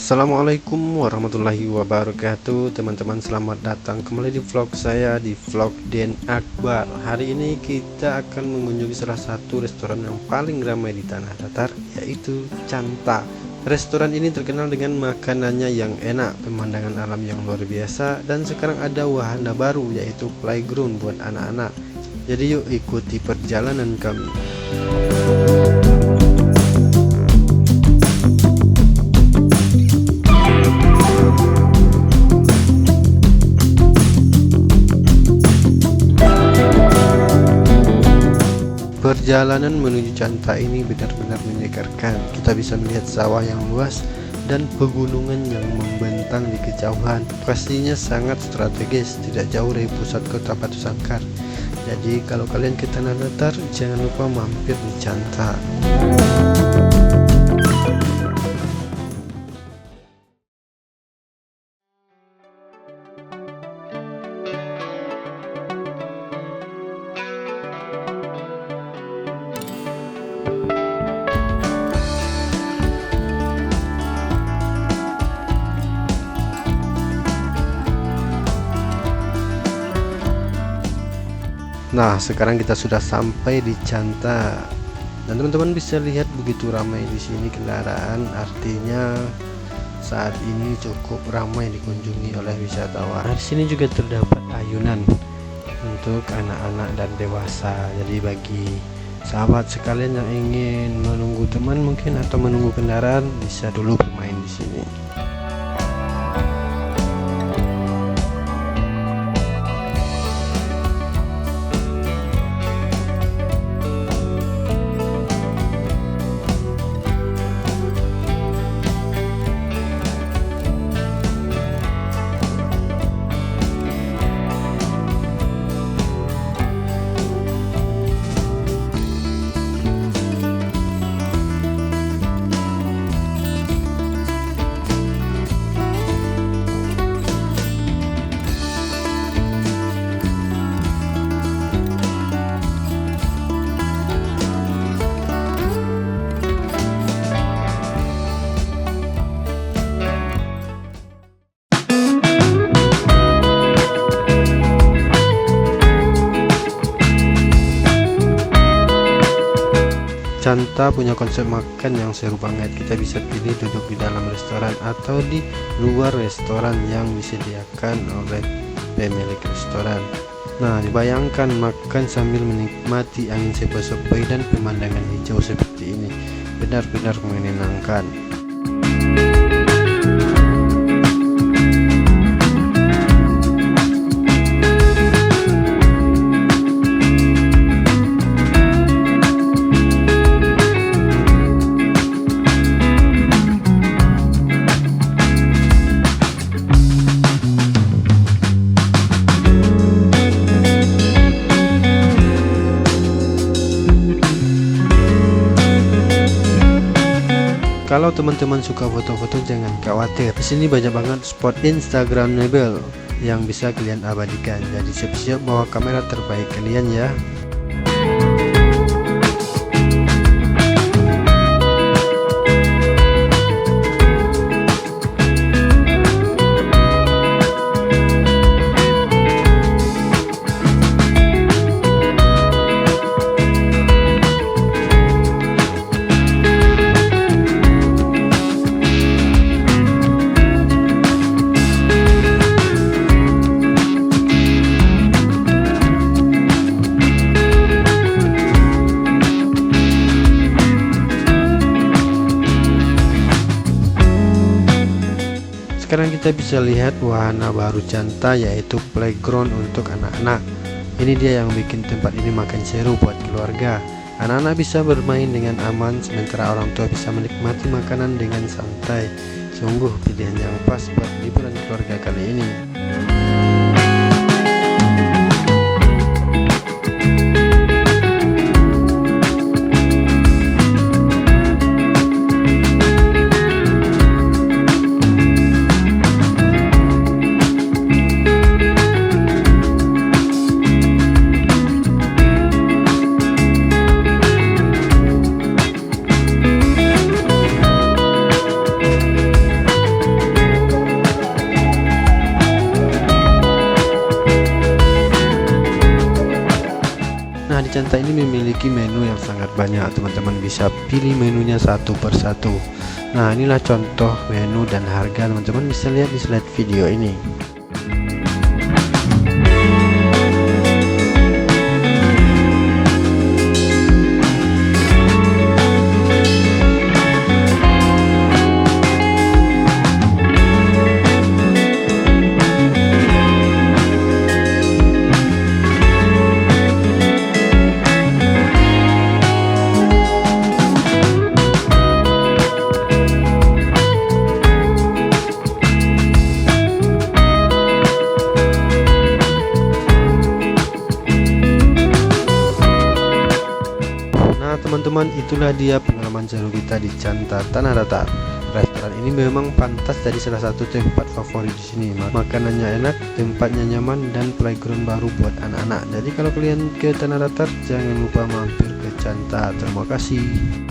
Assalamualaikum warahmatullahi wabarakatuh. Teman-teman, selamat datang kembali di vlog saya, di vlog Den Akbar. Hari ini kita akan mengunjungi salah satu restoran yang paling ramai di Tanah Datar, yaitu Canta. Restoran ini terkenal dengan makanannya yang enak, pemandangan alam yang luar biasa, dan sekarang ada wahana baru, yaitu playground buat anak-anak. Jadi yuk ikuti perjalanan kami. Perjalanan menuju Canta ini benar-benar menyegarkan. Kita bisa melihat sawah yang luas dan pegunungan yang membentang di kejauhan. Pastinya sangat strategis, tidak jauh dari pusat kota Batu Sangkar. Jadi kalau kalian ke Tanah Datar, jangan lupa mampir di Canta. Nah, sekarang kita sudah sampai di Canta, dan teman-teman bisa lihat begitu ramai di sini kendaraan. Artinya saat ini cukup ramai dikunjungi oleh wisatawan. Di sini juga terdapat ayunan untuk anak-anak dan dewasa. Jadi bagi sahabat sekalian yang ingin menunggu teman mungkin atau menunggu kendaraan, bisa dulu bermain di sini. Canta punya konsep makan yang seru banget. Kita bisa pilih duduk di dalam restoran atau di luar restoran yang disediakan oleh pemilik restoran. Nah, dibayangkan makan sambil menikmati angin sepoi-sepoi dan pemandangan hijau seperti ini. Benar-benar menyenangkan. Kalau teman-teman suka foto-foto, jangan khawatir. Di sini banyak banget spot instagramable yang bisa kalian abadikan. Jadi siap-siap bawa kamera terbaik kalian ya. sekarang kita bisa lihat wahana baru Canta, yaitu playground untuk anak-anak. Ini dia yang bikin tempat ini makin seru buat keluarga. Anak-anak bisa bermain dengan aman, sementara orang tua bisa menikmati makanan dengan santai. Sungguh pilihan yang pas buat liburan keluarga kali ini. Nah, di Canta ini memiliki menu yang sangat banyak, teman-teman bisa pilih menunya satu persatu. Nah, inilah contoh menu dan harga, teman-teman bisa lihat di slide video ini. Teman-teman, itulah dia pengalaman seru kita di Canta Tanah Datar. Restoran ini memang pantas jadi salah satu tempat favorit di sini. Makanannya enak, tempatnya nyaman, dan playground baru buat anak-anak. Jadi kalau kalian ke Tanah Datar, jangan lupa mampir ke Canta. Terima kasih.